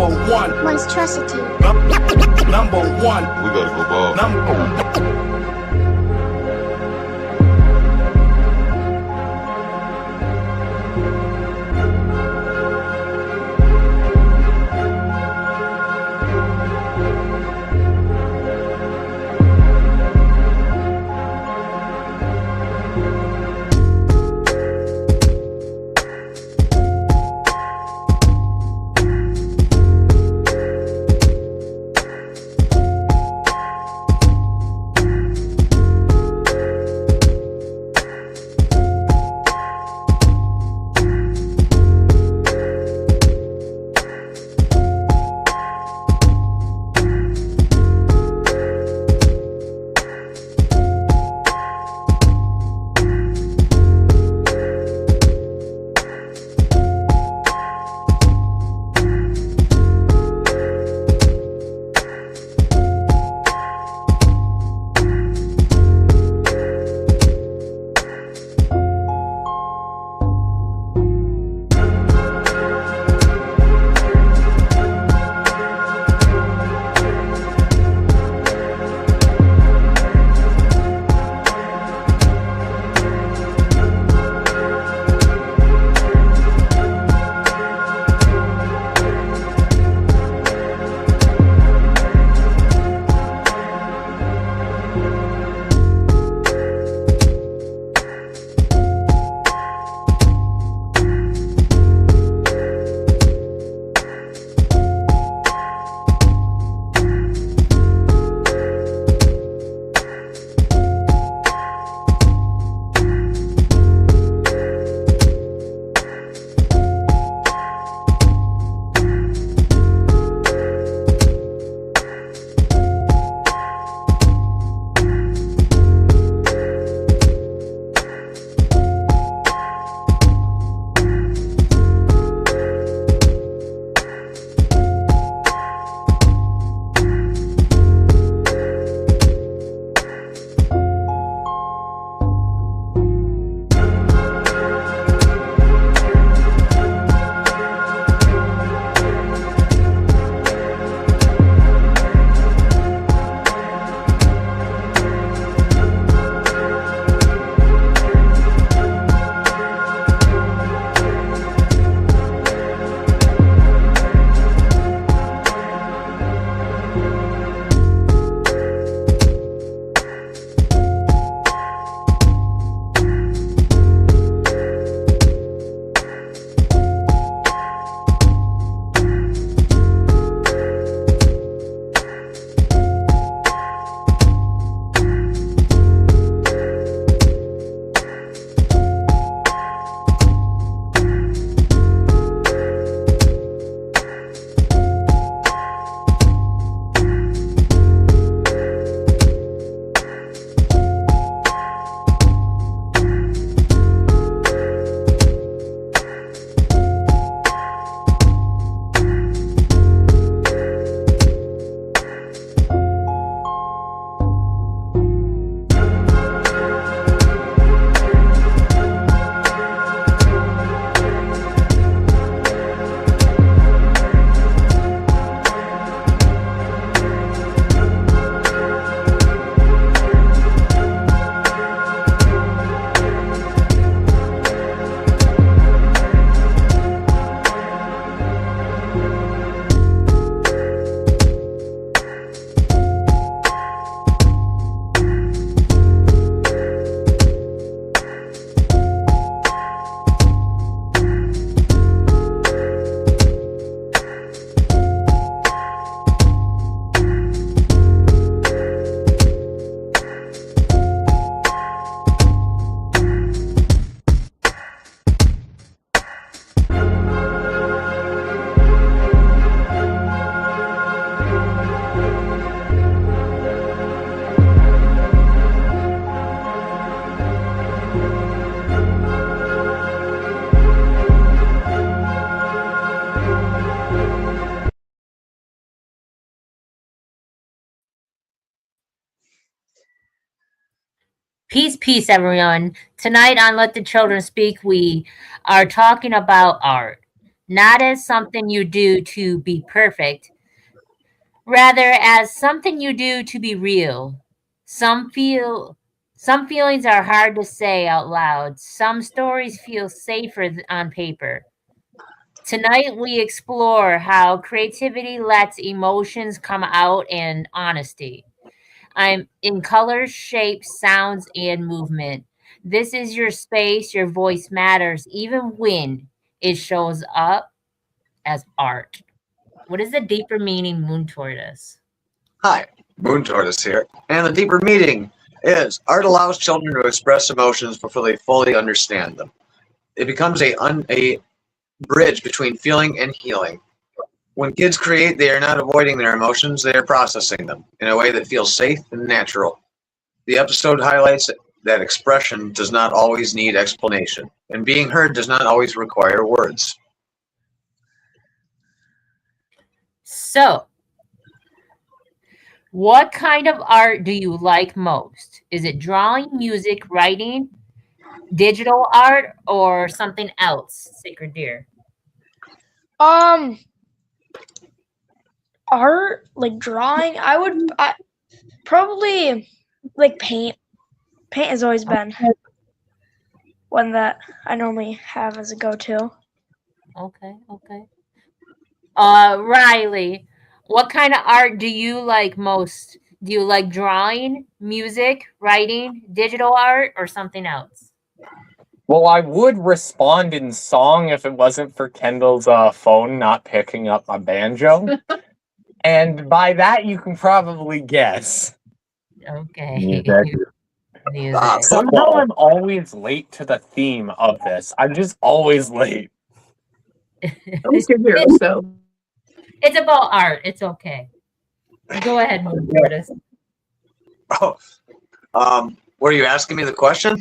Number one. Monstrosity. Number one. We gotta go ball. Peace, everyone. Tonight on Let the Children Speak, we are talking about art. not as something you do to be perfect, rather as something you do to be real. Some feel some feelings are hard to say out loud. Some stories feel safer on paper. Tonight we explore how creativity lets emotions come out and honesty. I'm in colors, shapes, sounds, and movement. This is your space. Your voice matters, even when it shows up as art. What is the deeper meaning, Moon Tortoise? Hi, Moon Tortoise here, and the deeper meaning is art allows children to express emotions before they fully understand them. It becomes a bridge between feeling and healing. When kids create, they are not avoiding their emotions, they are processing them in a way that feels safe and natural. The episode highlights that expression does not always need explanation, and being heard does not always require words. So, what kind of art do you like most? Is it drawing, music, writing, digital art, or something else, Sacred Deer? Um, art, like drawing, I probably like paint. Paint has always been one that I normally have as a go-to. Okay, okay. Riley, what kind of art do you like most? Do you like drawing, music, writing, digital art, or something else? Well, I would respond in song if it wasn't for Kendall's phone not picking up my banjo. And by that, you can probably guess. Okay. Music. Music. Somehow I'm always late to the theme of this. I'm just always late. It's about art. It's okay. Go ahead, Moon Tortoise. Oh, were you asking me the question?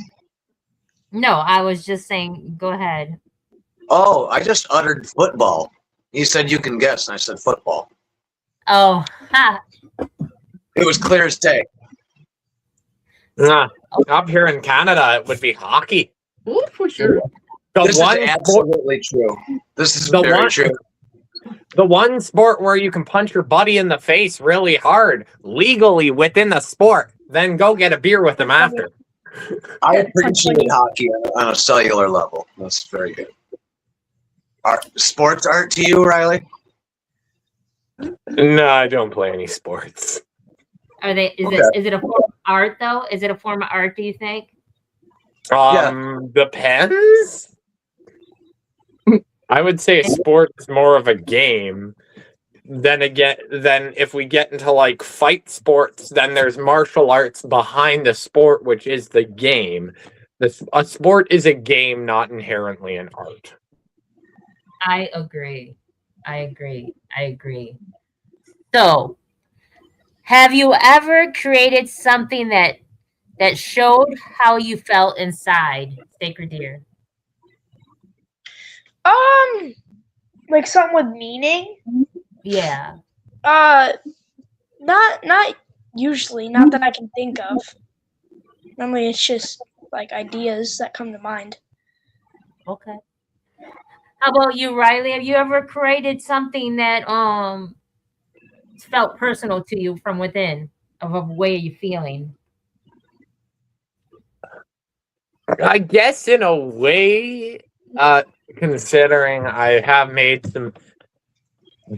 No, I was just saying, go ahead. Oh, I just uttered football. You said you can guess, and I said football. Oh, ha. It was clear as day. Up here in Canada, it would be hockey. Oh, for sure. This is absolutely true. This is very true. The one sport where you can punch your buddy in the face really hard, legally within the sport, then go get a beer with them after. I appreciate hockey on a cellular level. That's very good. Sports art to you, Riley? No, I don't play any sports. Are they? Is it a form of art though? Is it a form of art? Do you think? Depends. I would say a sport is more of a game. Then if we get into like fight sports, then there's martial arts behind the sport, which is the game. A sport is a game, not inherently an art. I agree. So, have you ever created something that showed how you felt inside, Sacred Deer? Like something with meaning. Yeah. Not usually, not that I can think of. Normally, it's just like ideas that come to mind. Okay. How about you, Riley? Have you ever created something that felt personal to you from within of a way you're feeling? I guess in a way, considering I have made some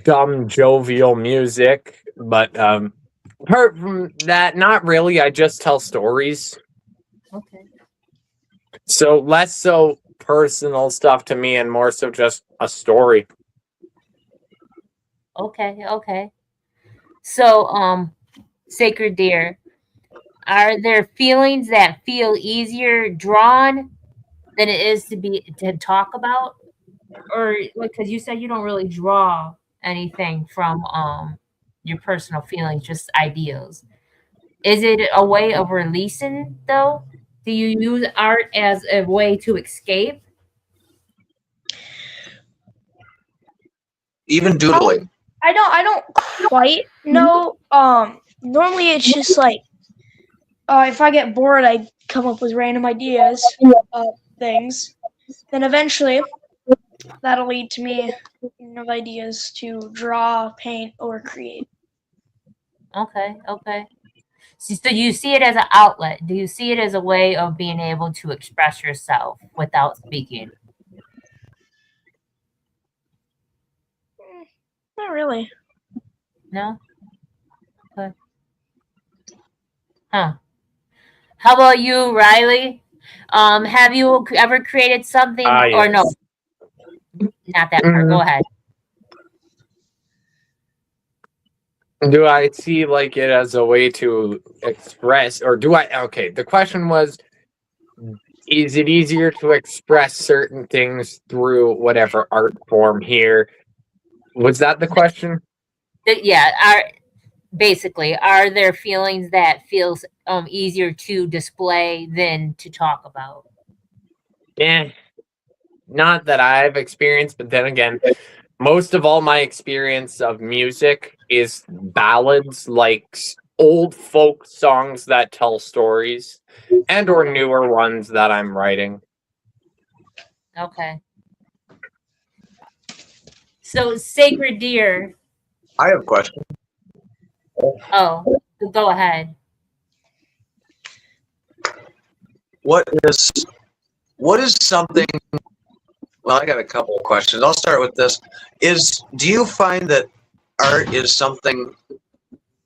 dumb jovial music, but apart from that, not really. I just tell stories. Okay. So less so personal stuff to me and more so just a story. Okay. So, Sacred Deer, are there feelings that feel easier drawn than it is to talk about? Or like, because you said you don't really draw anything from your personal feelings, just ideas. Is it a way of releasing though? Do you use art as a way to escape? Even doodling. I don't quite know. Normally it's just like if I get bored, I come up with random ideas of things. Then eventually that'll lead to me of ideas to draw, paint, or create. Okay, okay. So you see it as an outlet? Do you see it as a way of being able to express yourself without speaking? Not really. No? Okay. Huh. How about you, Riley? Have you ever created something or no? Yes. Not that part. Go Mm, ahead. do I see like it as a way to express, or do I? Okay, the question was, is it easier to express certain things through whatever art form here? Was that the question? Yeah, basically, are there feelings that feels easier to display than to talk about? Yeah, not that I've experienced, but then again, most of all my experience of music is ballads, like old folk songs that tell stories, and or newer ones that I'm writing. Okay. So, Sacred Deer. I have a question. Oh, go ahead. What is something? Well, I got a couple of questions. I'll start with this. Do you find that art is something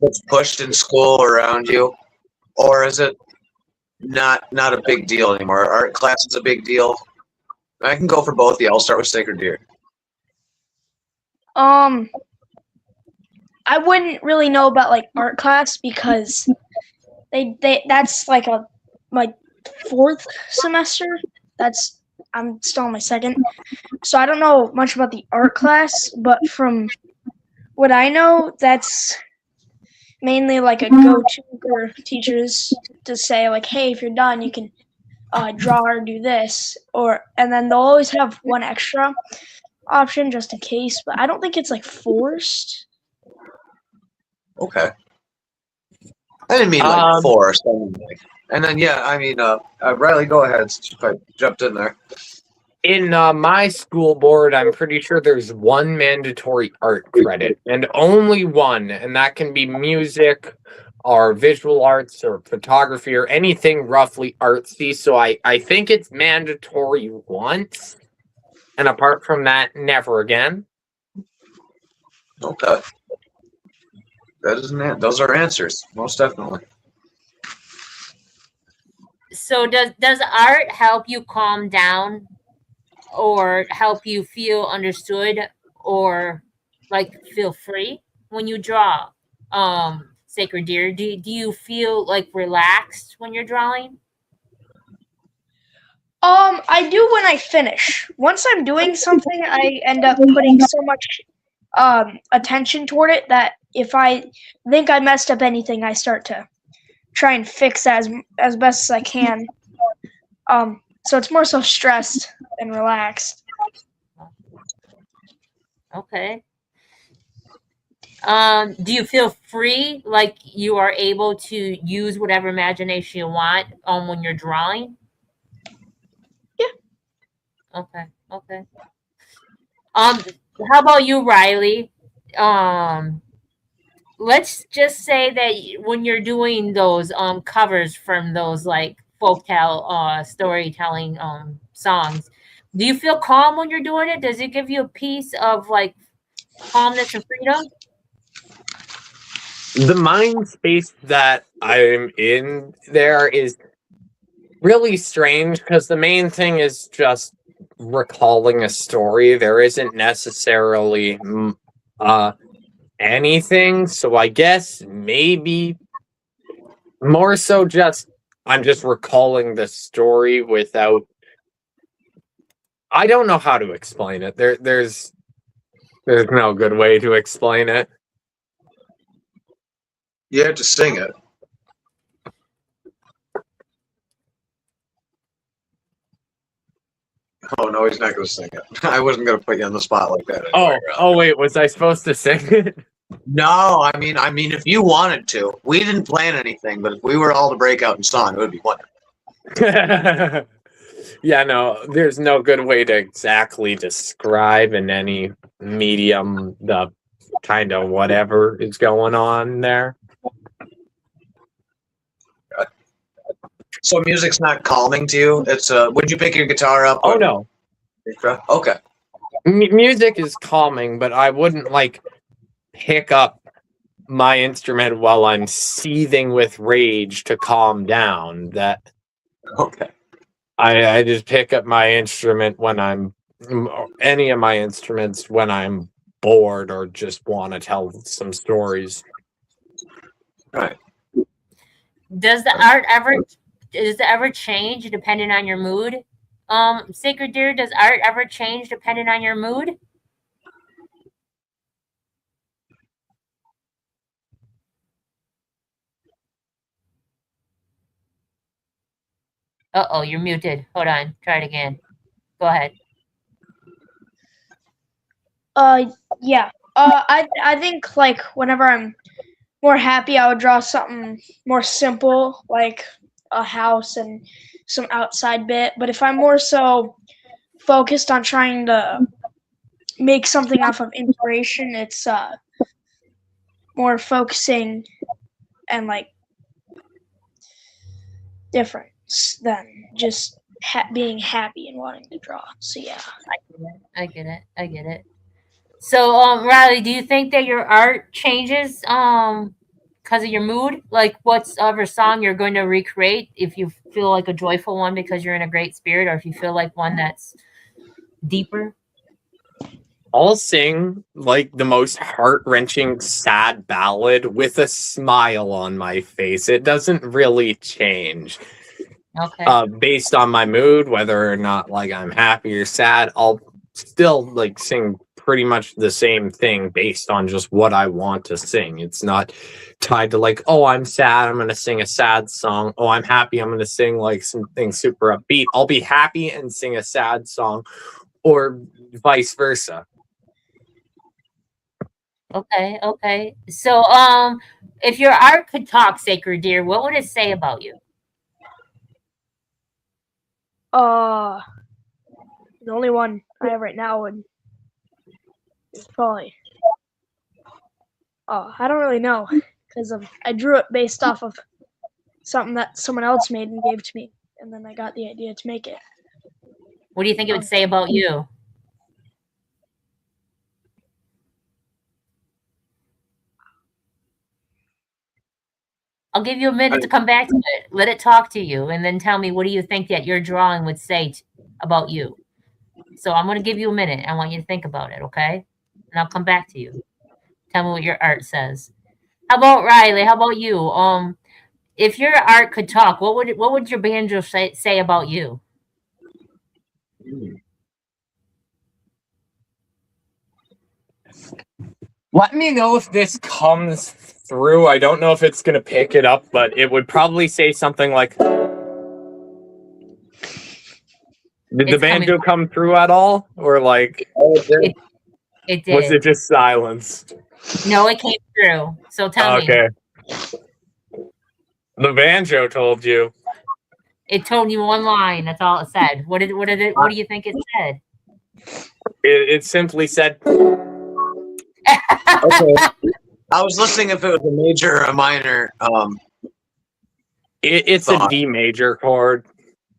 that's pushed in school around you, or is it not a big deal anymore? Art class is a big deal. I can go for both of you. I'll start with Sacred Deer. I wouldn't really know about like art class because they that's like my fourth semester. I'm still on my second, so I don't know much about the art class. But from what I know, that's mainly like a go-to for teachers to say like, hey, if you're done, you can draw or do this, and then they'll always have one extra option just in case. But I don't think it's like forced. Okay. I didn't mean like forced. I mean, like, and then yeah, I mean, Riley, go ahead. Since you probably jumped in there. In my school board, I'm pretty sure there's one mandatory art credit, and only one, and that can be music or visual arts or photography or anything roughly artsy. So I think it's mandatory once, and apart from that, never again. Okay. That is those are answers, most definitely. So does art help you calm down or help you feel understood or like feel free when you draw? Sacred Deer, do you feel like relaxed when you're drawing? I do when I finish. Once I'm doing something, I end up putting so much attention toward it that if I think I messed up anything, I start to try and fix as best as I can. So it's more so stressed than relaxed. Okay. Do you feel free, like you are able to use whatever imagination you want when you're drawing? Yeah. Okay. Okay. How about you, Riley? Let's just say that when you're doing those covers from those like folktale storytelling songs, do you feel calm when you're doing it? Does it give you a piece of like calmness and freedom? The mind space that I'm in there is really strange because the main thing is just recalling a story. There isn't necessarily anything, so I guess maybe more so just I'm just recalling the story without. I don't know how to explain it. There's no good way to explain it. You have to sing it. Oh no, he's not going to sing it. I wasn't going to put you on the spot like that. Anyway, Oh wait, was I supposed to sing it? No, I mean, if you wanted to, we didn't plan anything, but if we were all to break out in song, it would be wonderful. Yeah, no, there's no good way to exactly describe in any medium the kind of whatever is going on there. So music's not calming to you. It's would you pick your guitar up? Oh or- no, Okay. music is calming, but I wouldn't like pick up my instrument while I'm seething with rage to calm down. That Okay. I just pick up my instrument when I'm any of my instruments when I'm bored or just want to tell some stories. Right. Does it ever change depending on your mood? Sacred Deer, does art ever change depending on your mood? Uh-oh, you're muted. Hold on. Try it again. Go ahead. Yeah. I think like whenever I'm more happy, I would draw something more simple, like a house and some outside bit. But if I'm more so focused on trying to make something off of inspiration, it's more focusing and like different than just being happy and wanting to draw. So yeah. I get it. So, Riley, do you think that your art changes because of your mood? Like, whatever song you're going to recreate, if you feel like a joyful one because you're in a great spirit, or if you feel like one that's deeper? I'll sing like the most heart-wrenching sad ballad with a smile on my face. It doesn't really change. Okay. Based on my mood, whether or not like I'm happy or sad, I'll still like sing pretty much the same thing based on just what I want to sing. It's not tied to like, oh, I'm sad, I'm going to sing a sad song. Oh, I'm happy, I'm going to sing like something super upbeat. I'll be happy and sing a sad song, or vice versa. Okay. So, if your art could talk, Sacred Deer, what would it say about you? The only one I have right now would is probably. I don't really know because I drew it based off of something that someone else made and gave to me, and then I got the idea to make it. What do you think it would say about you? I'll give you a minute to come back to it. Let it talk to you, and then tell me what do you think that your drawing would say about you. So I'm going to give you a minute. I want you to think about it, okay? And I'll come back to you. Tell me what your art says. How about Riley? How about you? If your art could talk, what would your banjo say about you? Let me know if this comes through. I don't know if it's going to pick it up, but it would probably say something like, did the banjo come through at all? Or like, it did. Was it just silence? No, it came through. So tell me. Okay. The banjo told you. It told you one line. That's all it said. What do you think it said? It simply said. Okay. I was listening if it was a major or a minor. It's a D major chord.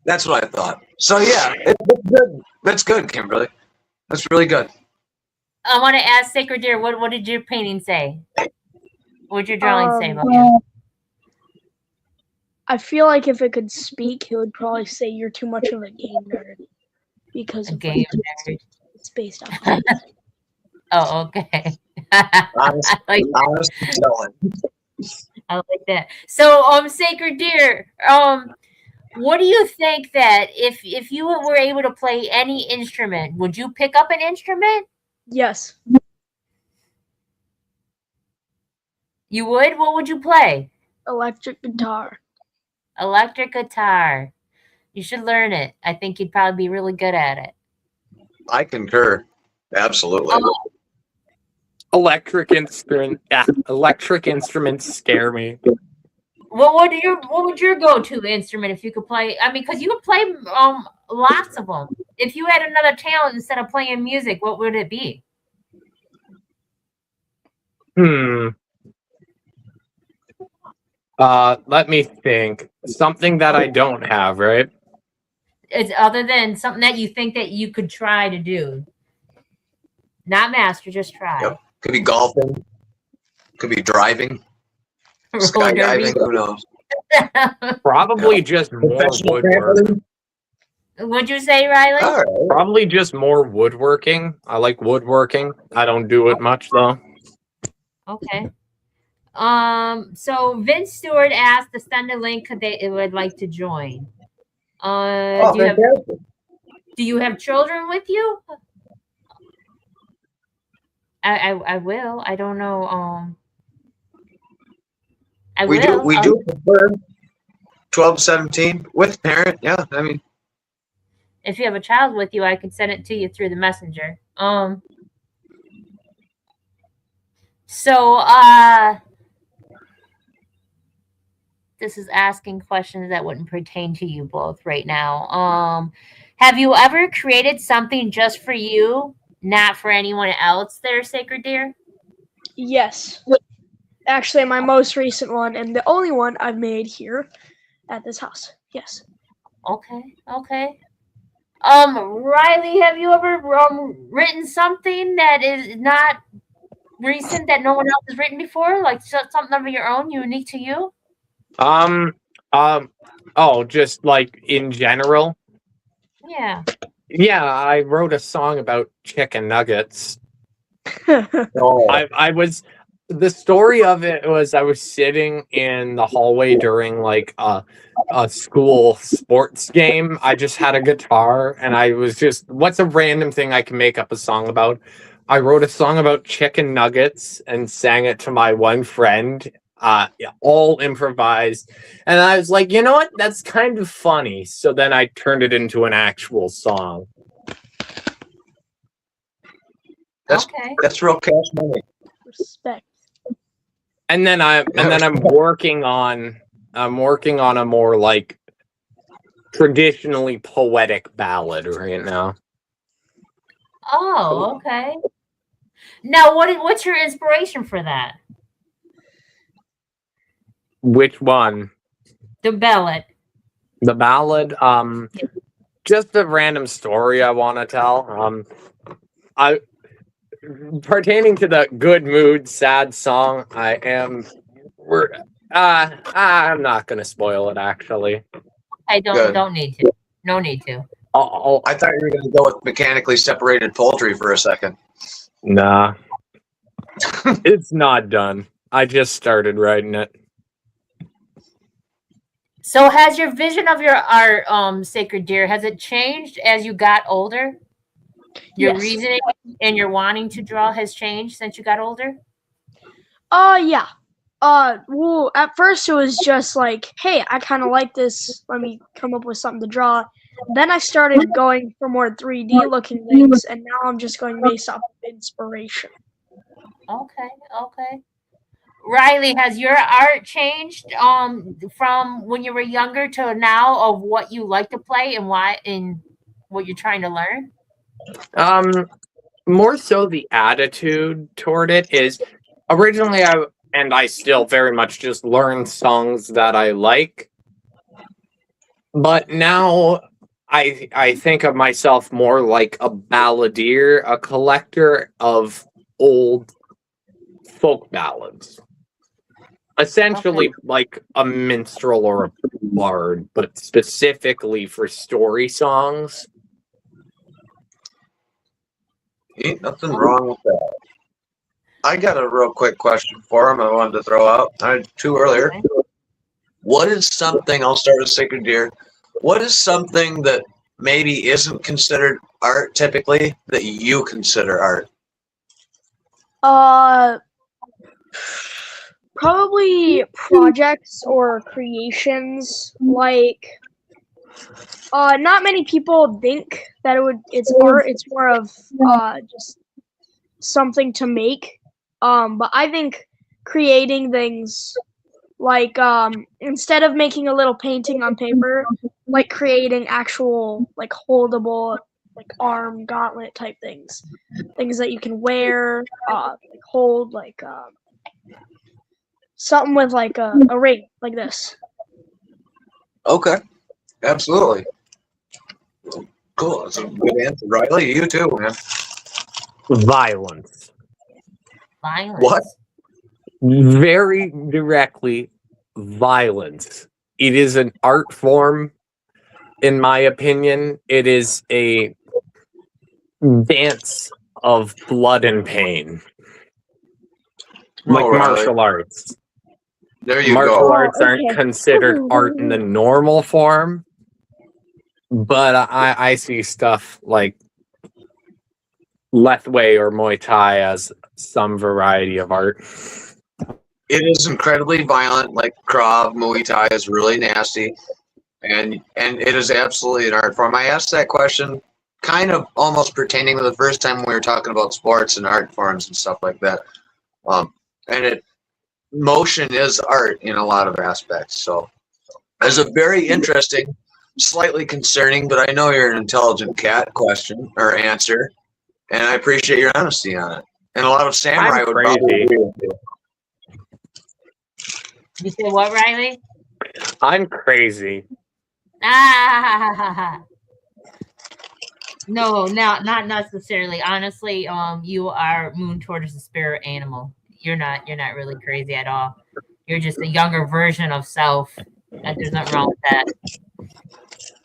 That's what I thought. So yeah, it's good. That's good, Kimberly. That's really good. I want to ask Sacred Deer, what did your painting say? What did your drawing say about you? I feel like if it could speak, it would probably say you're too much of a game nerd because of game nerd. It's based on. Oh, okay. Honest, I like that. So, Sacred Deer, what do you think that if you were able to play any instrument, would you pick up an instrument? Yes. You would? What would you play? Electric guitar. Electric guitar. You should learn it. I think you'd probably be really good at it. I concur. Absolutely. Electric instruments scare me. what would your go-to instrument if you could play? I mean, because you could play lots of them. If you had another talent instead of playing music, what would it be? Let me think. Something that I don't have, right? It's other than something that you think that you could try to do. Not master, just try. Yep. Could be golfing. Could be driving. Roller derby. Skydiving. Who knows? Probably just more Professional woodwork. gambling. What'd you say, Riley? All right. Probably just more woodworking. I like woodworking. I don't do it much though. Okay. So Vince Stewart asked to send a link because they would like to join. Oh, Do you have fantastic. Do you have children with you? I will. I don't know. We do prefer 12 to 17 with parent. Yeah, I mean, If you have a child with you, I can send it to you through the messenger. So this is asking questions that wouldn't pertain to you both right now. Have you ever created something just for you, not for anyone else there, Sacred Deer? Yes. Actually, my most recent one and the only one I've made here at this house. Yes. Okay. Riley, have you ever written something that is not recent that no one else has written before? Like something of your own, unique to you? Just like in general. Yeah. Yeah, I wrote a song about chicken nuggets. oh, The story of it was I was sitting in the hallway during like a school sports game. I just had a guitar and I was just, what's a random thing I can make up a song about? I wrote a song about chicken nuggets and sang it to my one friend, all improvised. And I was like, you know what? That's kind of funny. So then I turned it into an actual song. that's real cash money. Respect. And then I'm working on a more like traditionally poetic ballad right now. Oh, okay. Now, what's your inspiration for that? Which one? The ballad. The ballad? Just a random story I want to tell. I pertaining to the good mood sad song. I'm not gonna spoil it actually. I don't need to. No need to. I thought you were going to go with mechanically separated poultry for a second. Nah. It's not done. I just started writing it. So has your vision of your art, Sacred Deer, has it changed as you got older? Your Yes. reasoning and your wanting to draw has changed since you got older? Yeah. Well, at first it was just like, hey, I kind of like this. Let me come up with something to draw. Then I started going for more 3D looking things, and now I'm just going based off of inspiration. Okay. Riley, has your art changed from when you were younger to now of what you like to play and why and what you're trying to learn? More so the attitude toward it is originally I still very much just learn songs that I like. But now I think of myself more like a balladeer, a collector of old folk ballads. Essentially like a minstrel or a bard, but specifically for story songs. Ain't nothing wrong with that. I got a real quick question for him I wanted to throw out. I had two earlier. What is something, I'll start with Sacred Deer. What is something that maybe isn't considered art typically that you consider art? Probably projects or creations. Like, not many people think that it's art. It's more of just something to make. But I think creating things Like instead of making a little painting on paper, like creating actual like holdable like arm gauntlet type things, things that you can wear, like hold, like something with like a ring like this. Okay, absolutely. Cool. That's a good answer, Riley. You too, man. Violence. Violence. What? Very directly, violence. It is an art form, in my opinion. It is a dance of blood and pain. Like Oh, Riley. martial arts. There you Martial go. arts aren't Okay. considered art in the normal form, but I see stuff like Lethway or Muay Thai as some variety of art. It is incredibly violent. Like Krav, Muay Thai is really nasty, and it is absolutely an art form. I asked that question kind of almost pertaining to the first time we were talking about sports and art forms and stuff like that. And motion is art in a lot of aspects. So it's a very interesting, slightly concerning, but I know you're an intelligent cat question or answer, and I appreciate your honesty on it. And a lot of samurai would probably crazy. agree with you. You say what, Riley? I'm crazy. Ah. No, not necessarily. Honestly, you are Moon Tortoise, a spirit animal. You're not really crazy at all. You're just a younger version of self. There's nothing wrong with that.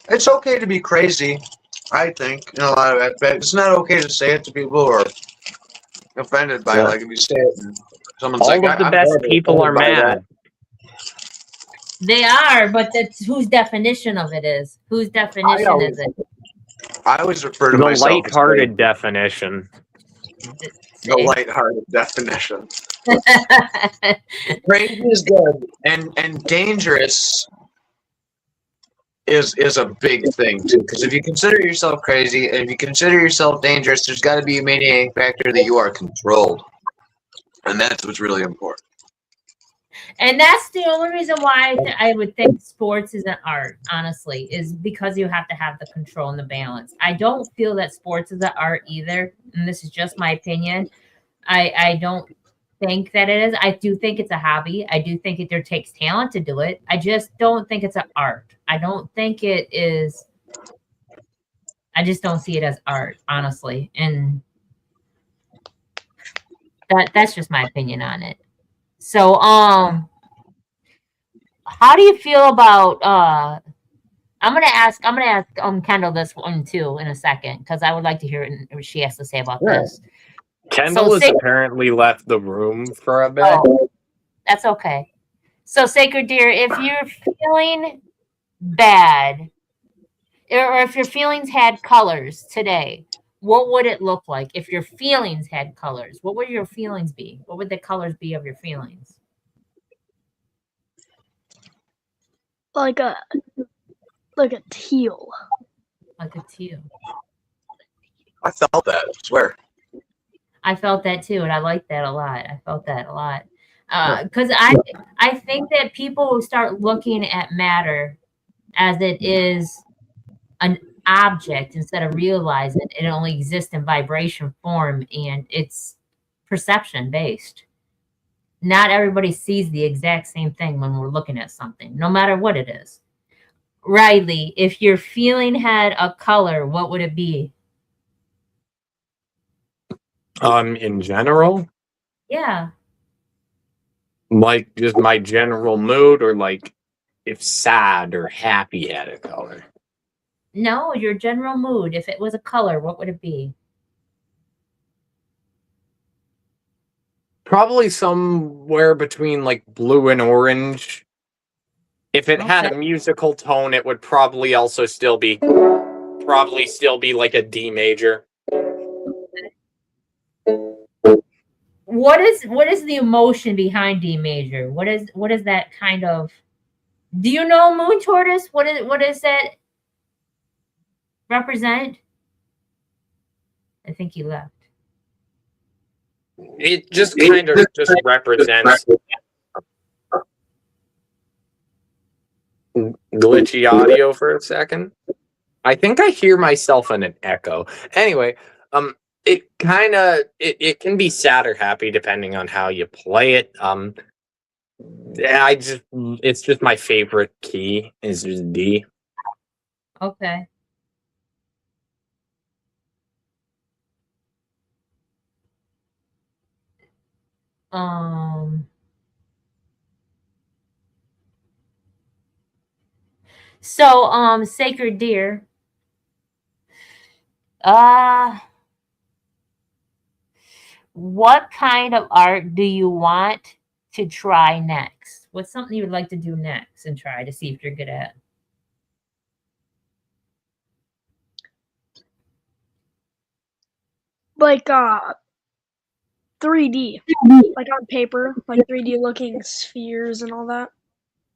It's okay to be crazy, I think, in a lot of aspects. It's not okay to say it to people who are offended by it. Like if you say it and someone's All like, of the I'm best horribly people are offended by that. mad. They are, but that's whose definition of it is. Whose definition is it? I always refer to The myself as lighthearted definition. the lighthearted definition. Crazy is good, and dangerous is a big thing too. Because if you consider yourself crazy and if you consider yourself dangerous, there's got to be a mitigating factor that you are controlled, and that's what's really important. And that's the only reason why I would think sports is an art, honestly, is because you have to have the control and the balance. I don't feel that sports is an art either, and this is just my opinion. I don't think that it is. I do think it's a hobby. I do think there takes talent to do it. I just don't think it's an art. I don't think it is. I just don't see it as art, honestly. And that's just my opinion on it. So, how do you feel about I'm gonna ask Kendall this one too in a second because I would like to hear what she has to say about this. Kendall has apparently left the room for a bit. Oh, that's okay. So, Sacred Deer, if you're feeling bad, or if your feelings had colors today, what would it look like if your feelings had colors? What would your feelings be? What would the colors be of your feelings? Like a teal. Like a teal. I felt that. I swear. I felt that too, and I like that a lot. I felt that a lot. Because I think that people will start looking at matter as it is an object instead of realizing it only exists in vibration form and it's perception based. Not everybody sees the exact same thing when we're looking at something, no matter what it is. Riley, if your feeling had a color, what would it be? In general? Yeah. Like just my general mood, or like if sad or happy had a color? No, your general mood. If it was a color, what would it be? Probably somewhere between like blue and orange. If it had a musical tone, it would probably also still be like a D major. What is the emotion behind D major? What is that kind of? Do you know Moon Tortoise? What does that represent? I think he left. It just kind of just represents glitchy audio for a second. I think I hear myself in an echo. Anyway, it kind of it can be sad or happy depending on how you play it. It's just my favorite key is just D. Okay. So, Sacred Deer. What kind of art do you want to try next? What's something you would like to do next and try to see if you're good at? Like 3D, like on paper, like 3D looking spheres and all that,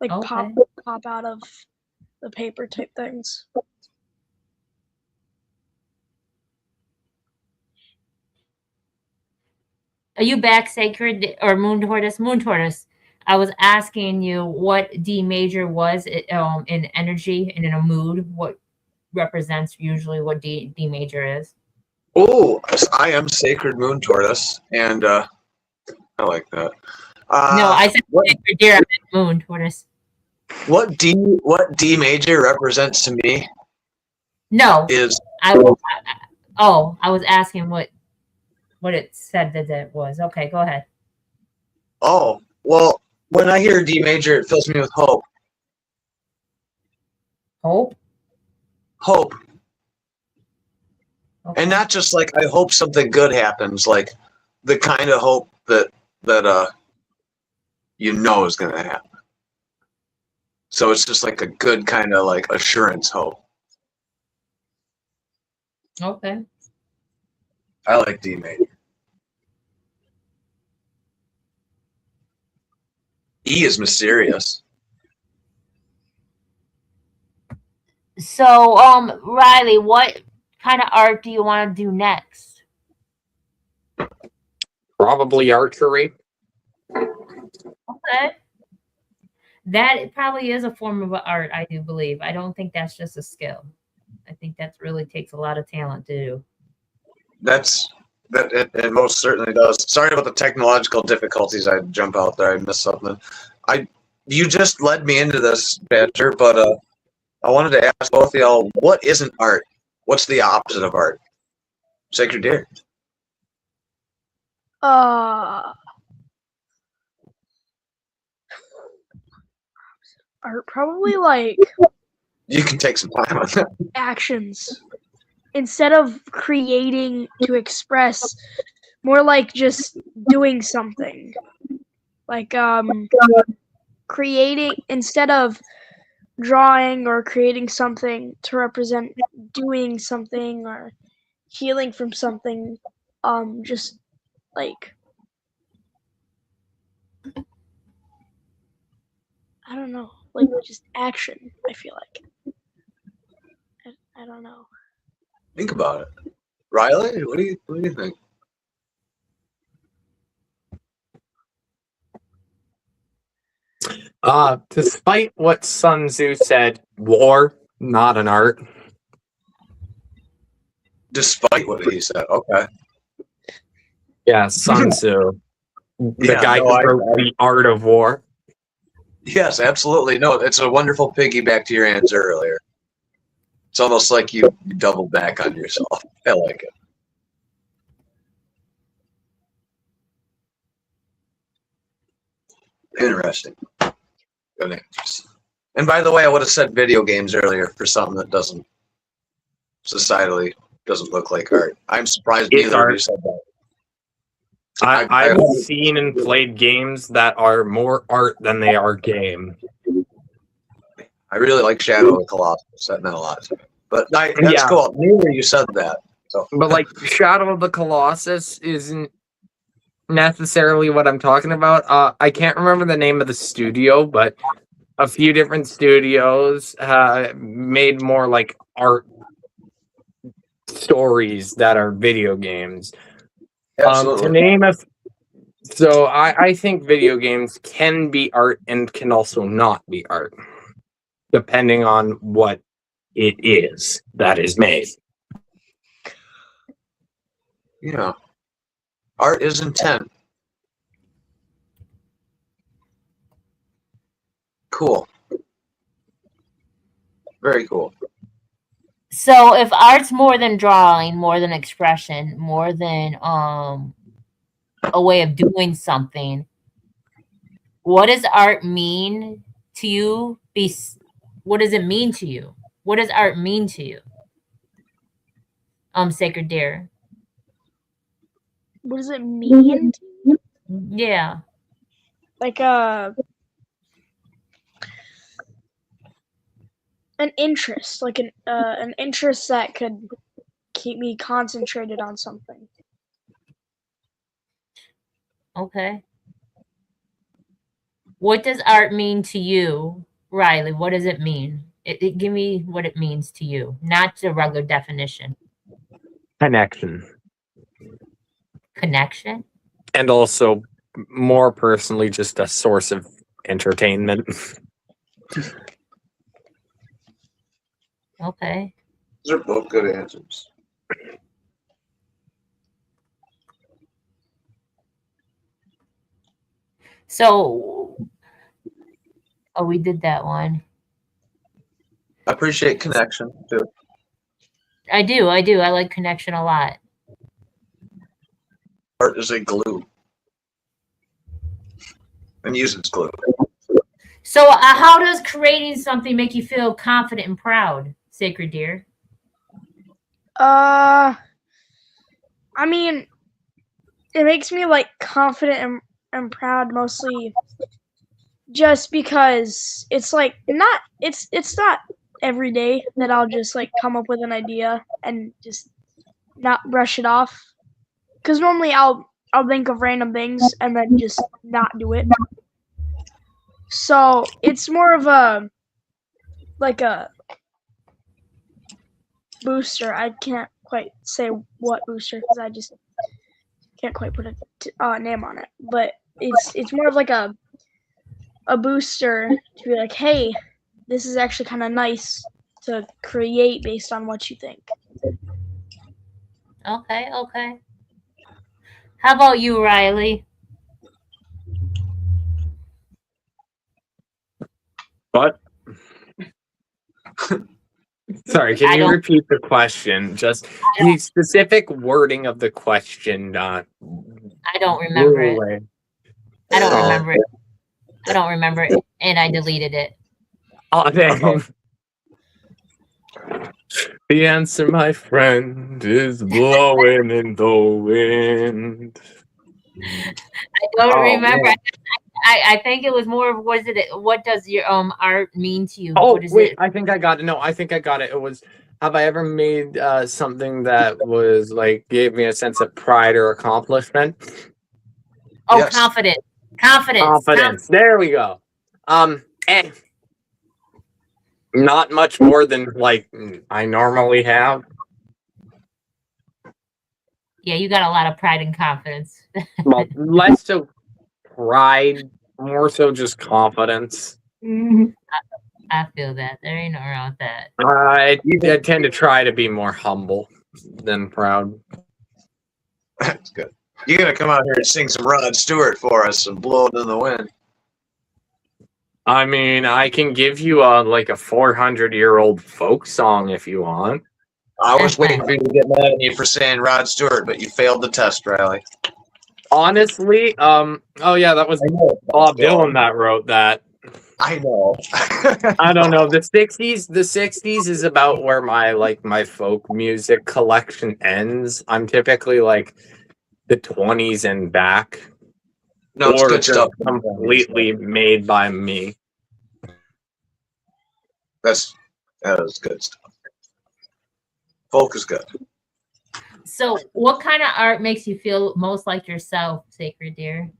like Okay. pop out of the paper type things. Are you back, Sacred or Moon Tortoise? Moon Tortoise. I was asking you what D major was in energy and in a mood. What represents usually what D major is? Oh, I am Sacred Moon Tortoise, and I like that. No, I said Sacred Deer. I meant Moon Tortoise. What D major represents to me? No, is I was asking what it said that it was. Okay, go ahead. Oh, well, when I hear D major, it fills me with hope. Hope. Hope. Okay. And not just like I hope something good happens, like the kind of hope that you know is going to happen. So it's just like a good kind of like assurance hope. Okay. I like D major. E is mysterious. So, Riley, what kind of art do you want to do next? Probably archery. Okay. That probably is a form of art, I do believe. I don't think that's just a skill. I think that really takes a lot of talent to do. It most certainly does. Sorry about the technological difficulties. I jump out there. I missed something. You just led me into this, Badger, but I wanted to ask both of y'all, what isn't art? What's the opposite of art? Sacred Deer. Art probably like You can take some time on that. actions instead of creating to express, more like just doing something, like creating instead of drawing or creating something to represent doing something or healing from something, just like I don't know, like just action. I feel like I don't know. Think about it. Riley, what do you think? Despite what Sun Tzu said, war, not an art. Despite what he said, okay. Yeah, Sun Tzu, the guy who wrote The Art of War. Yes, absolutely. No, it's a wonderful piggyback to your answer earlier. It's almost like you doubled back on yourself. I like it. Interesting. Good answers. And by the way, I would have said video games earlier for something that doesn't societally doesn't look like art. I'm surprised neither of you said that. I've seen and played games that are more art than they are game. I really like Shadow of the Colossus. That meant a lot to me. But that's cool. Neither you said that. So. But like Shadow of the Colossus isn't necessarily what I'm talking about. I can't remember the name of the studio, but a few different studios made more like art stories that are video games. To name a so I think video games can be art and can also not be art. depending on what it is that is made. Yeah. Art is intent. Cool. Very cool. So if art's more than drawing, more than expression, more than a way of doing something, what does art mean to you? What does it mean to you? What does art mean to you? Sacred Deer. What does it mean? Yeah. Like an interest, like an interest that could keep me concentrated on something. Okay. What does art mean to you, Riley? What does it mean? Give me what it means to you, not the regular definition. Connection. Connection? And also, more personally, just a source of entertainment. Okay. These are both good answers. So, oh, we did that one. I appreciate connection too. I do. I like connection a lot. Art is a glue. And uses glue. So, how does creating something make you feel confident and proud, Sacred Deer? I mean, it makes me like confident and proud, mostly just because it's like it's not every day that I'll just like come up with an idea and just not brush it off. Because normally I'll think of random things and then just not do it. So it's more of a booster. I can't quite say what booster because I just can't quite put a name on it. But it's more of like a booster to be like, hey, this is actually kind of nice to create based on what you think. Okay. How about you, Riley? What? Sorry, can you repeat the question? Just the specific wording of the question. I don't remember it. I don't remember it. I don't remember it, and I deleted it. Oh, dang. The answer, my friend, is blowing in the wind. I don't remember. I think it was more of what does your art mean to you? Oh, wait, I think I got it. No, I think I got it. It was, have I ever made something that was gave me a sense of pride or accomplishment? Oh, yes. Confidence. There we go. Not much more than I normally have. Yeah, you got a lot of pride and confidence. Well, less so pride, more so just confidence. I feel that. There ain't no wrong with that. I tend to try to be more humble than proud. That's good. You're going to come out here and sing some Rod Stewart for us and blow it in the wind. I mean, I can give you a 400-year-old folk song if you want. I was waiting for you to get mad at me for saying Rod Stewart, but you failed the test, Riley. Honestly, oh yeah, that was Bob Dylan that wrote that. I know. I don't know. The 60s is about where my folk music collection ends. I'm typically the 20s and back. No, it's good stuff. Completely made by me. That is good stuff. Folk is good. So, what kind of art makes you feel most like yourself, Sacred Deer?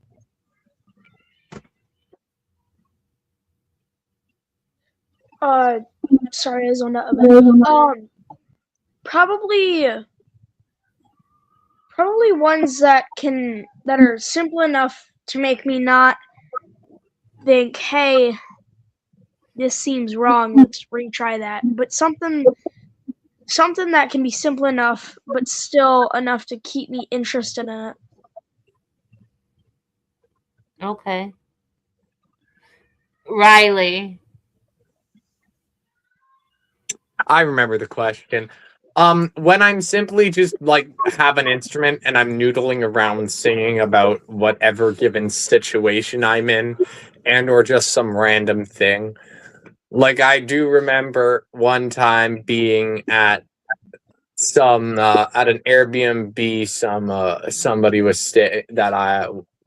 Sorry, I zoned out a bit. Probably ones that are simple enough to make me not think, hey, this seems wrong. Let's retry that. But something that can be simple enough, but still enough to keep me interested in it. Okay. Riley. I remember the question. When I'm simply just like have an instrument and I'm noodling around singing about whatever given situation I'm in, and or just some random thing. Like I do remember one time being at at an Airbnb, somebody was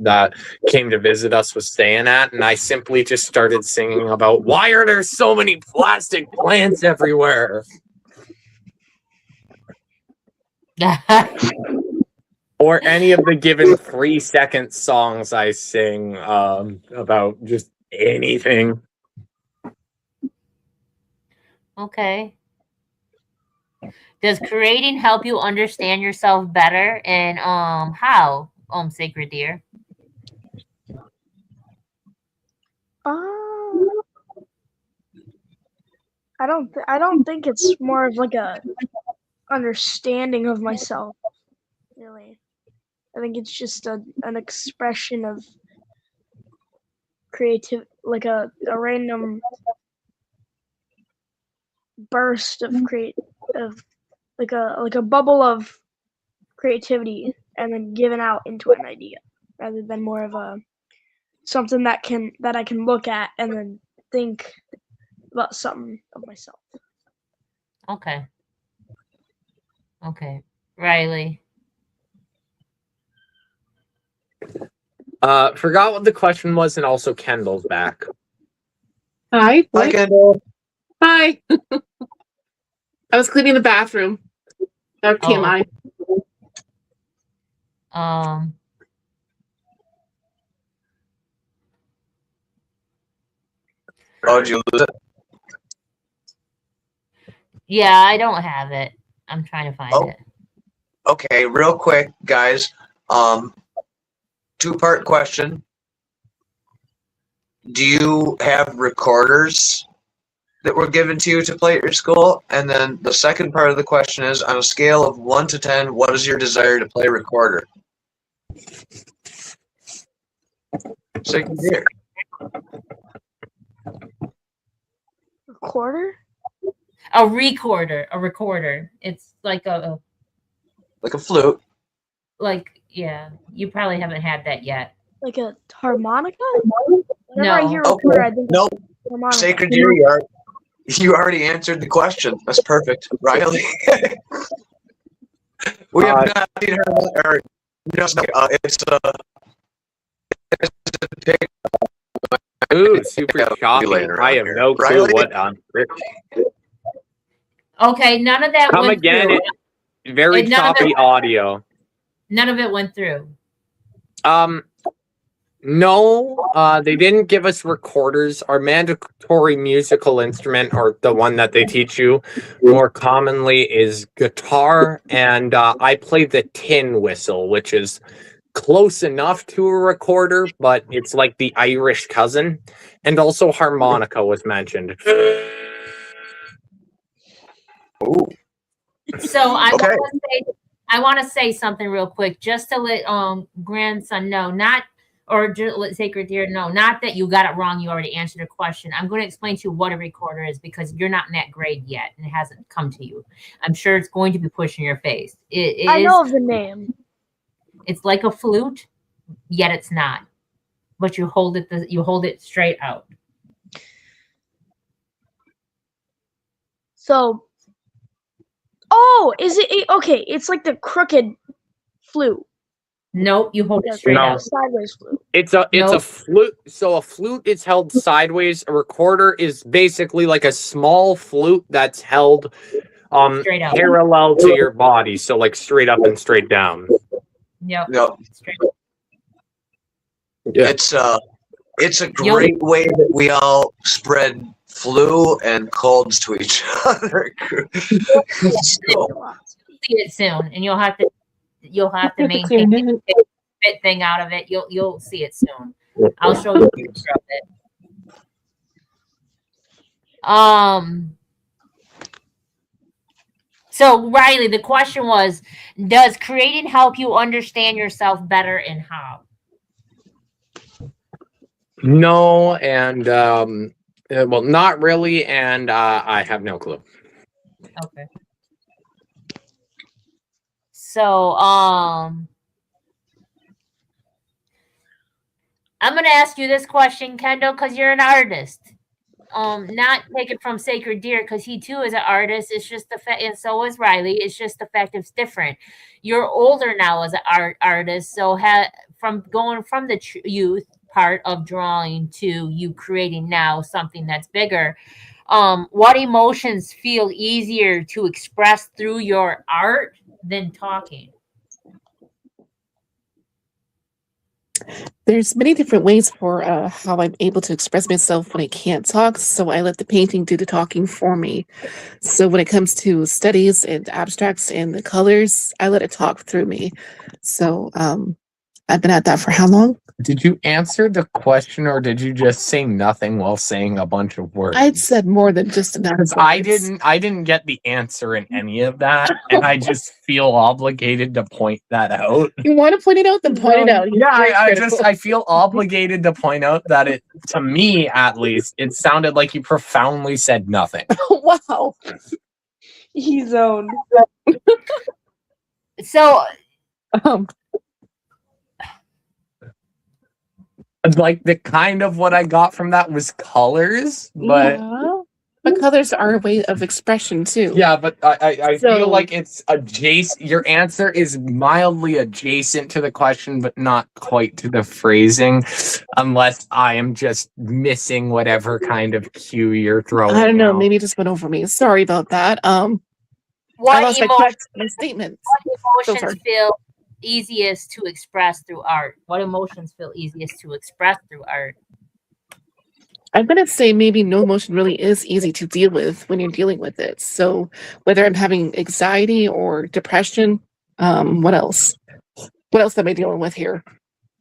that came to visit us was staying at, and I simply just started singing about why are there so many plastic plants everywhere, or any of the given 3-second songs I sing about just anything. Okay. Does creating help you understand yourself better, and how, Sacred Deer? I don't think it's more of like a understanding of myself, really. I think it's just an expression of creative, like a random burst of like a bubble of creativity, and then given out into an idea, rather than more of a something that I can look at and then think about something of myself. Okay. Okay. Riley. Forgot what the question was, and also Kendall's back. Hi. Hi, Kendall. Hi. I was cleaning the bathroom. TMI. Oh, did you lose it? Yeah, I don't have it. I'm trying to find it. Okay, real quick, guys. 2-part question. Do you have recorders that were given to you to play at your school? And then the second part of the question is, on a scale of 1 to 10, what is your desire to play recorder? Second year. Recorder? A recorder. It's like Like a flute. Yeah, you probably haven't had that yet. Like a harmonica? No. I hear recorder, I think Nope. harmonica. Sacred Deer, you already answered the question. That's perfect. Riley. We have not seen her, or it's a pick. Ooh, super shocking. I have no clue Riley? what on. Okay, none of that Come went again. through. Very choppy audio. None of it went through. No, they didn't give us recorders. Our mandatory musical instrument, or the one that they teach you more commonly, is guitar, and I play the tin whistle, which is close enough to a recorder, but it's like the Irish cousin. And also harmonica was mentioned. Ooh. So Okay. I want to say something real quick, just to let grandson know, or let Sacred Deer know, not that you got it wrong. You already answered a question. I'm going to explain to you what a recorder is, because you're not in that grade yet and it hasn't come to you. I'm sure it's going to be pushed in your face. I know of the name. It's like a flute, yet it's not. But you hold it straight out. So, is it okay? It's like the crooked flute. Nope, you hold it straight out. Sideways flute. It's a flute. So a flute is held sideways. A recorder is basically like a small flute that's held straight out, parallel to your body, so like straight up and straight down. Yep. Straight up. Yeah. It's a great way that we all spread flu and colds to each other. You'll see it soon, and you'll have to maintain the fit thing out of it. You'll see it soon. I'll show you a picture of it. So Riley, the question was, does creating help you understand yourself better, and how? No, and well, not really, and I have no clue. Okay. So, I'm gonna ask you this question, Kendall, because you're an artist. Not take it from Sacred Deer, because he too is an artist. It's just the fact, and so is Riley. It's just the fact it's different. You're older now as an artist, so from going from the youth part of drawing to you creating now something that's bigger. What emotions feel easier to express through your art than talking? There's many different ways for how I'm able to express myself when I can't talk. So I let the painting do the talking for me. So when it comes to studies and abstracts and the colors, I let it talk through me. So I've been at that for how long? Did you answer the question, or did you just say nothing while saying a bunch of words? I'd said more than just enough. Because I didn't get the answer in any of that, and I just feel obligated to point that out. You want to point it out, then point it out. Yeah, I feel obligated to point out that it, to me at least, it sounded like you profoundly said nothing. Wow. He's owned. So, like the kind of what I got from that was colors, but yeah. But colors are a way of expression too. yeah, but I So- feel like it's adjacent. Your answer is mildly adjacent to the question, but not quite to the phrasing, unless I am just missing whatever kind of cue you're throwing. I don't know. out. Maybe it just went over me. Sorry about that. I what lost my statements. So emotions sorry. feel easiest to express through art? What emotions feel easiest to express through art? I'm gonna say maybe no emotion really is easy to deal with when you're dealing with it. So whether I'm having anxiety or depression, what else? What else am I dealing with here?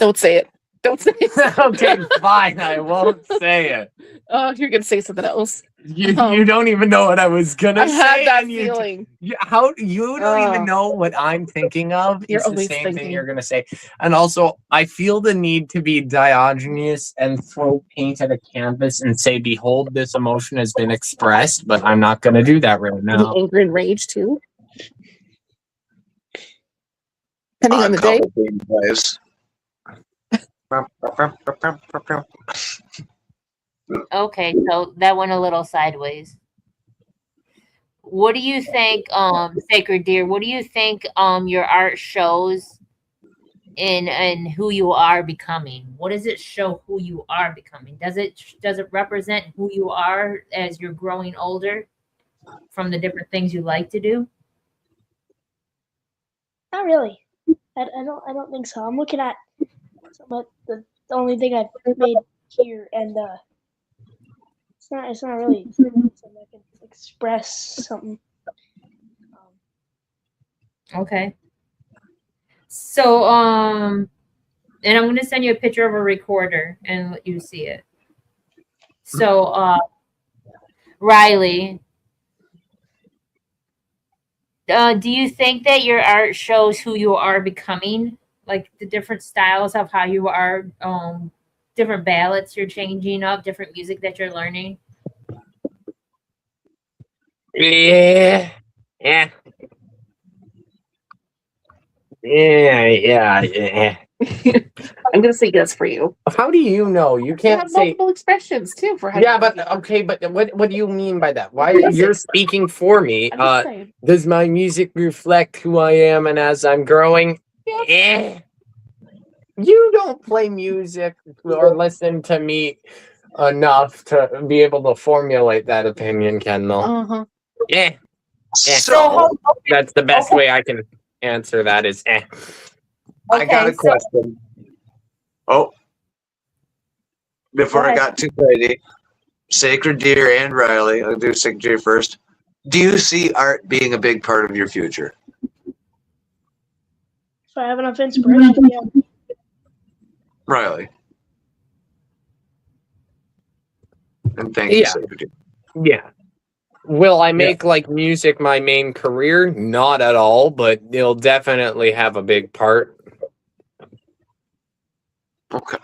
Don't say it. Don't say it. Okay, fine. I won't say it. Oh, you're gonna say something else. You don't even know what I was gonna I say. had that and feeling. you don't even know what I'm thinking of. You're It's the always same thing thinking. you're gonna say. And also, I feel the need to be Diogenes and throw paint at a canvas and say, "Behold, this emotion has been expressed," but I'm not gonna do that right now. The anger and rage too. Depending on the day. Couple game plays. Okay, so that went a little sideways. What do you think, Sacred Deer? What do you think your art shows in who you are becoming? What does it show who you are becoming? Does it represent who you are as you're growing older from the different things you like to do? Not really. I don't think so. I'm looking at some of the only thing I've made here, and it's not really something I can express something. Okay. So and I'm gonna send you a picture of a recorder and let you see it. So Riley, do you think that your art shows who you are becoming? Like the different styles of how you are, different ballads you're changing up, different music that you're learning? Yeah. I'm gonna say yes for you. How do you know? You You can't have say. multiple expressions too for how Yeah, you but feel. okay, but what do you mean by that? Why Yes, you're it's- speaking for me? I'm just saying. Does my music reflect who I am and as I'm growing? Yes. Eh. You don't play music or listen to me enough to be able to formulate that opinion, Kendall. Uh-huh. Eh. So, That's the best way I can answer that is eh. I got a Okay, so- question. Oh, before Go I ahead. got too crazy, Sacred Deer and Riley, I'll do Sacred Deer first. Do you see art being a big part of your future? If I have enough inspiration, yeah. Riley. And thank you, Yeah. Sacred Deer. Yeah. Will I make like music my main career? Not at all, but it'll definitely have a big part. Okay.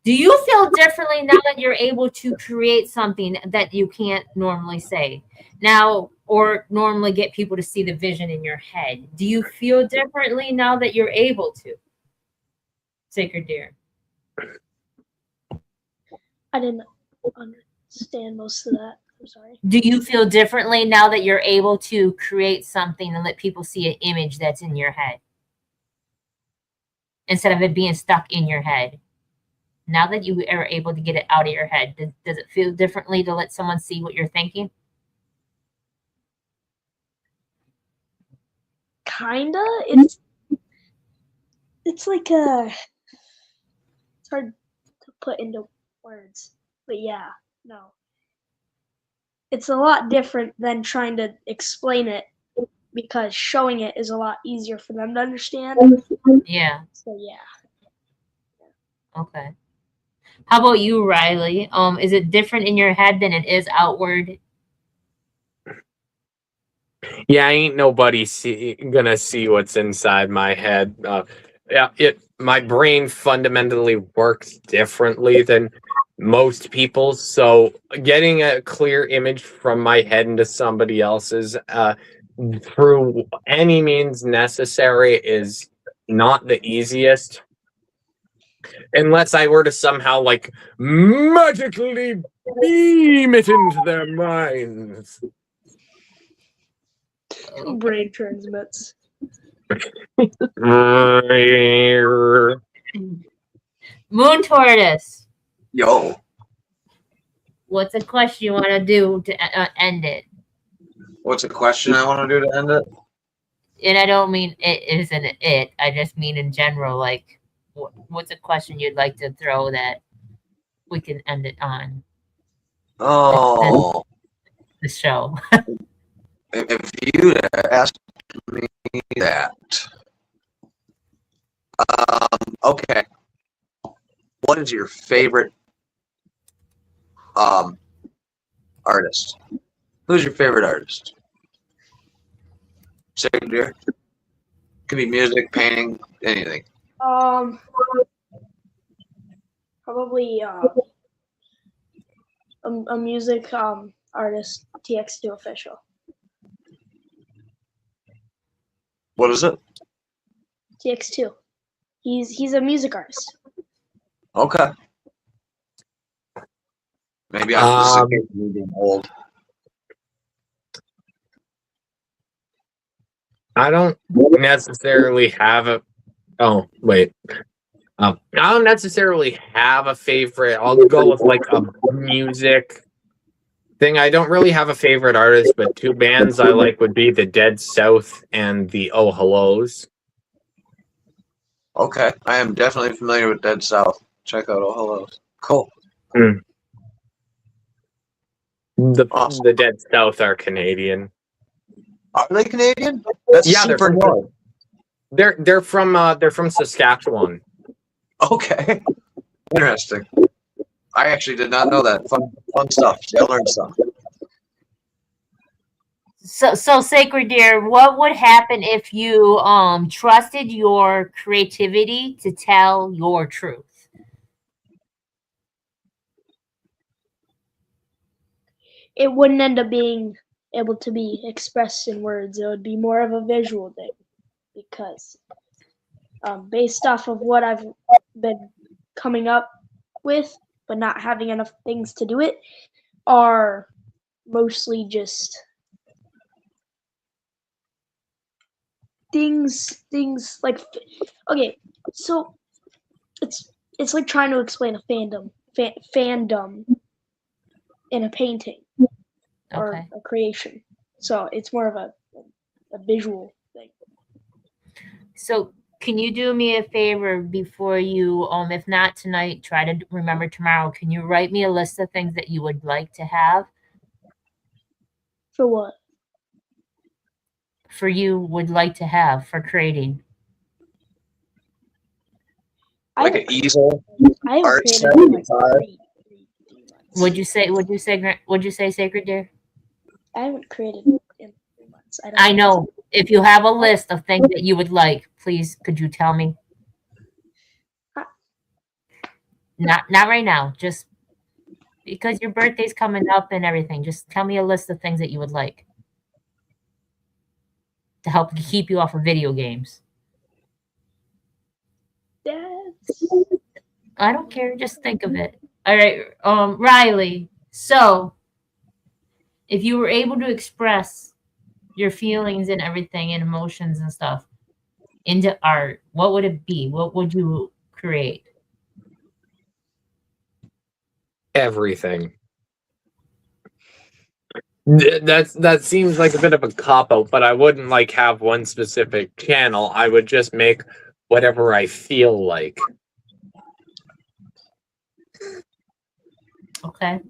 Do you feel differently now that you're able to create something that you can't normally say now, or normally get people to see the vision in your head? Do you feel differently now that you're able to? Sacred Deer. I didn't understand most of that. I'm sorry. Do you feel differently now that you're able to create something and let people see an image that's in your head instead of it being stuck in your head? Now that you are able to get it out of your head, does it feel differently to let someone see what you're thinking? Kinda. It's like it's hard to put into words, but yeah, no. It's a lot different than trying to explain it because showing it is a lot easier for them to understand. Yeah. So yeah. Okay. How about you, Riley? Is it different in your head than it is outward? Yeah, ain't nobody gonna see what's inside my head. Yeah, my brain fundamentally works differently than most people's, so getting a clear image from my head into somebody else's through any means necessary is not the easiest. Unless I were to somehow like magically beam it into their minds. Brain transmits. Moon Tortoise, Yo. what's a question you want to do to end it? What's a question I want to do to end it? And I don't mean it isn't it. I just mean in general, like, what's a question you'd like to throw that we can end it on Oh, the show? if you asked me that. Okay. What is your favorite artist? Who's your favorite artist? Second dear? Could be music, painting, anything. Probably a music artist, TX2 official. What is it? TX2. He's a music artist. Okay. Maybe I'm just being old. I don't necessarily have a. Oh wait, I don't necessarily have a favorite. I'll go with like a music thing. I don't really have a favorite artist, but two bands I like would be the Dead South and the Oh Hellos. Okay, I am definitely familiar with Dead South. Check out Oh Hellos. Cool. Awesome. The Dead South are Canadian. Are they Canadian? That's super north. They're from Saskatchewan. Okay. Interesting. I actually did not know that. Fun stuff. I learned something. So Sacred Deer, what would happen if you trusted your creativity to tell your truth? It wouldn't end up being able to be expressed in words. It would be more of a visual thing because based off of what I've been coming up with, but not having enough things to do it, are mostly just things like, okay, so it's like trying to explain a fandom in a painting or a creation. So it's more of a visual thing. So can you do me a favor before you, if not tonight, try to remember tomorrow? Can you write me a list of things that you would like to have? For what? For you would like to have for creating? Like an easel, I haven't art created set, in like guitar. 3 months. Would you say? Would you say, Sacred Deer? I haven't created it in 3 months. I don't I know. If you have a list of things that you would like, please, could you tell me? Not right now. Just because your birthday's coming up and everything. Just tell me a list of things that you would like to help keep you off of video games. That's I don't care. Just think of it. All right, Riley. So, if you were able to express your feelings and everything and emotions and stuff into art, what would it be? What would you create? Everything. That seems like a bit of a cop out, but I wouldn't like have one specific channel. I would just make whatever I feel like. Okay.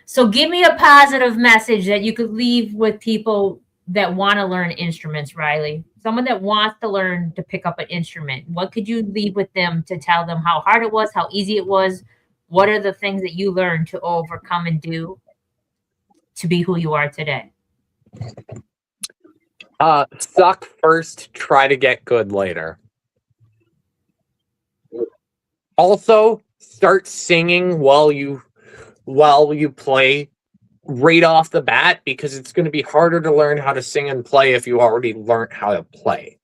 So give me a positive message that you could leave with people that want to learn instruments, Riley. Someone that wants to learn to pick up an instrument. What could you leave with them to tell them how hard it was, how easy it was? What are the things that you learned to overcome and do to be who you are today? Suck first, try to get good later. Also, start singing while you play right off the bat, because it's going to be harder to learn how to sing and play if you already learned how to play.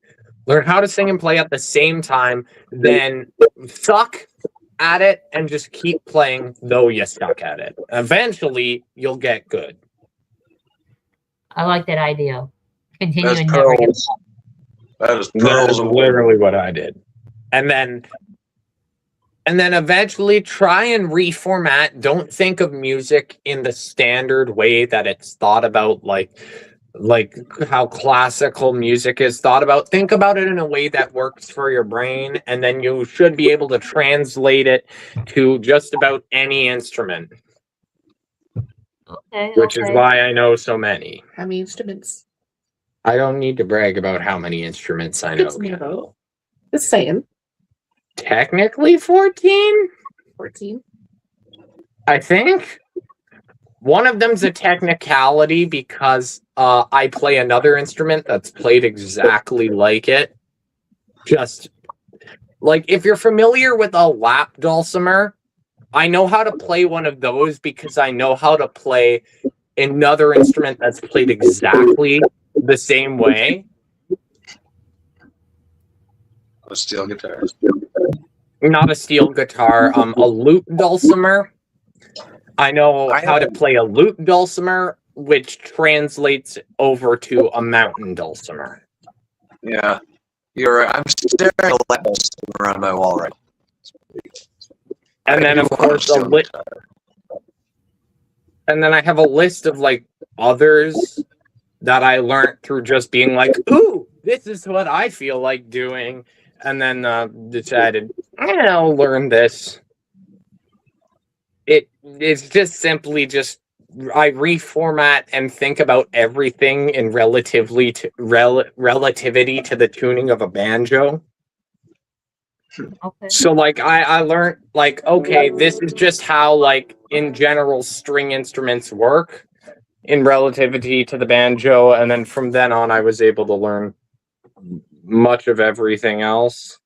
Learn how to sing and play at the same time, then suck at it and just keep playing though you suck at it. Eventually, you'll get good. I like that idea. Continue That's and never give pearls. That is That pearls is of literally what I did. And then eventually try and reformat. Don't think of music in the standard way that it's thought about, like how classical music is thought about. Think about it in a way that works for your brain, and then you should be able to translate it to just about any instrument. Okay. Which is why I know so many. How many instruments? I don't need to brag about how many instruments I know. It's no. Just saying. Technically 14? 14. I think. One of them's a technicality because I play another instrument that's played exactly like it. Just like if you're familiar with a lap dulcimer, I know how to play one of those because I know how to play another instrument that's played exactly the same way. a steel guitar. Not a steel guitar, a lute dulcimer. I know how to play a lute dulcimer, which translates over to a mountain dulcimer. Yeah, you're right. I'm staring at a light bulb around my wall right now. And then, of course, and then I have a list of like others that I learned through just being like, ooh, this is what I feel like doing. And then decided, I'll learn this. It's just simply just I reformat and think about everything in relativity to the tuning of a banjo. Okay. So like I learned like, okay, this is just how like in general string instruments work in relativity to the banjo, and then from then on I was able to learn much of everything else.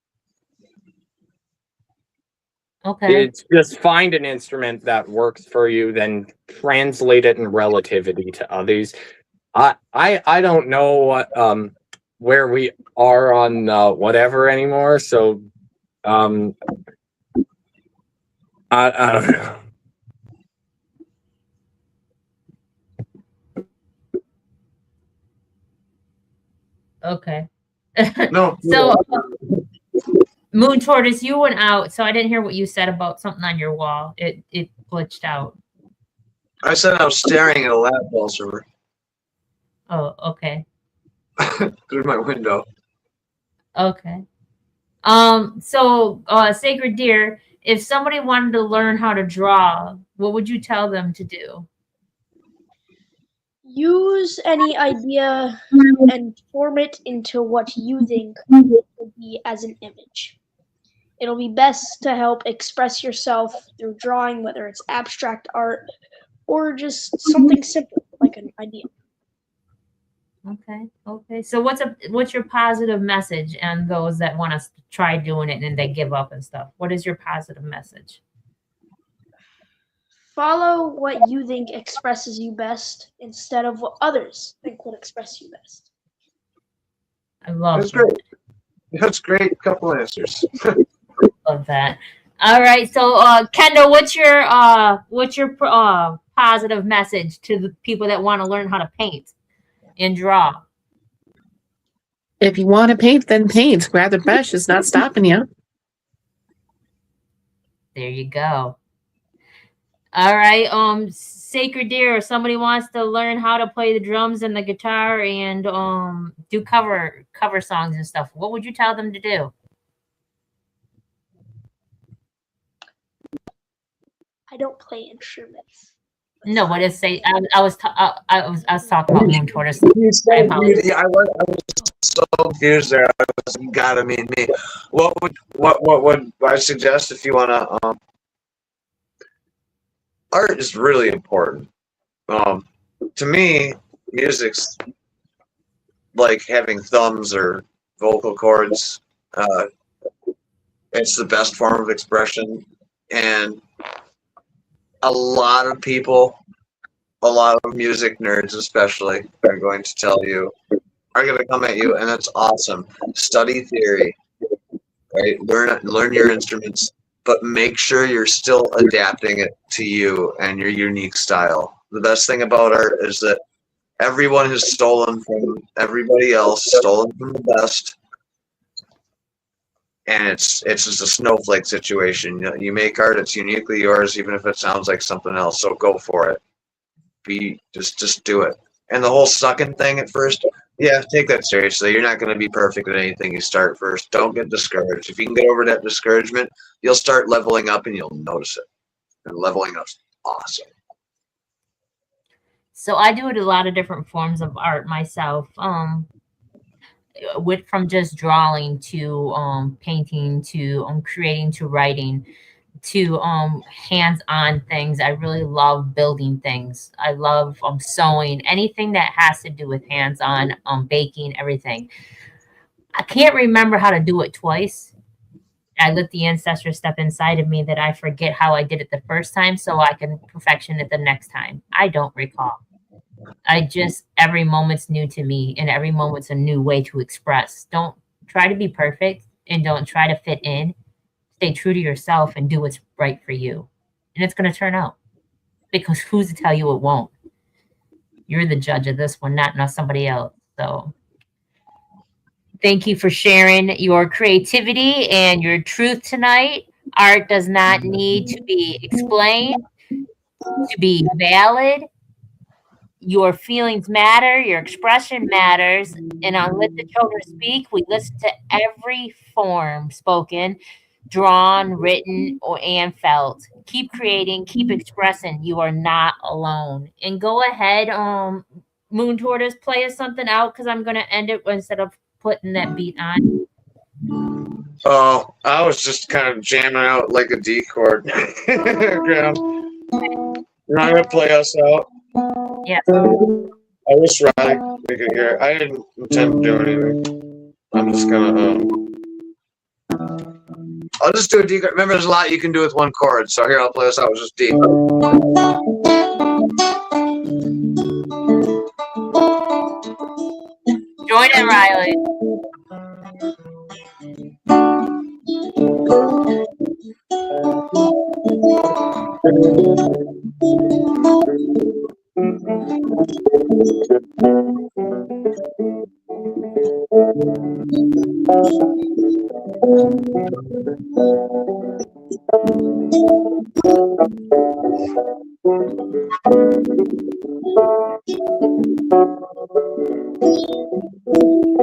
Okay. It's just find an instrument that works for you, then translate it in relativity to others. I don't know what where we are on whatever anymore, so I don't know. Okay. No. So, Moon Tortoise, you went out, so I didn't hear what you said about something on your wall. It glitched out. I said I was staring at a lap dulcimer Oh, okay. through my window. Okay. So, Sacred Deer, if somebody wanted to learn how to draw, what would you tell them to do? use any idea and form it into what you think would be as an image. It'll be best to help express yourself through drawing, whether it's abstract art or just something simple like an idea. Okay. Okay. So what's your positive message and those that want to try doing it and they give up and stuff? What is your positive message? Follow what you think expresses you best instead of what others think would express you best. I love That's that. great. That's great. Couple answers. Love that. All right. So Kendall, what's your positive message to the people that want to learn how to paint and draw? If you want to paint, then paint. Grab the brush. It's not stopping you. There you go. All right. Sacred Deer, if somebody wants to learn how to play the drums and the guitar and do cover songs and stuff, what would you tell them to do? I don't play instruments. No, what is say? I was talking about Moon Tortoise. I was so confused there. I was, you gotta mean me. What would I suggest if you wanna? Art is really important. To me, music's like having thumbs or vocal cords. It's the best form of expression, and a lot of people, a lot of music nerds especially, are going to tell you, are going to come at you, and that's awesome. Study theory, right? Learn your instruments, but make sure you're still adapting it to you and your unique style. The best thing about art is that everyone has stolen from everybody else, stolen from the best. And it's just a snowflake situation. You make art, it's uniquely yours, even if it sounds like something else. So go for it. Just do it. And the whole sucking thing at first, yeah, take that seriously. You're not going to be perfect at anything you start first. Don't get discouraged. If you can get over that discouragement, you'll start leveling up and you'll notice it. And leveling up's awesome. So I do it a lot of different forms of art myself. From just drawing to painting to creating to writing to hands-on things. I really love building things. I love sewing, anything that has to do with hands-on, baking, everything. I can't remember how to do it twice. I let the ancestors step inside of me that I forget how I did it the first time so I can perfection it the next time. I don't recall. Every moment's new to me and every moment's a new way to express. Don't try to be perfect and don't try to fit in. Stay true to yourself and do what's right for you. And it's going to turn out, because who's to tell you it won't? You're the judge of this one, not somebody else. So thank you for sharing your creativity and your truth tonight. Art does not need to be explained to be valid. Your feelings matter, your expression matters, and on Let the Children Speak, we listen to every form spoken, drawn, written, and felt. Keep creating, keep expressing. You are not alone. And go ahead, Moon Tortoise, play us something out, because I'm going to end it instead of putting that beat on. Oh, I was just kind of jamming out like a D chord. You're not going to play us out? Yeah. I wish Riley we could hear. I didn't intend to do anything. I'm just gonna I'll just do a D chord. Remember, there's a lot you can do with one chord. So here, I'll play this out with just D. Join in, Riley.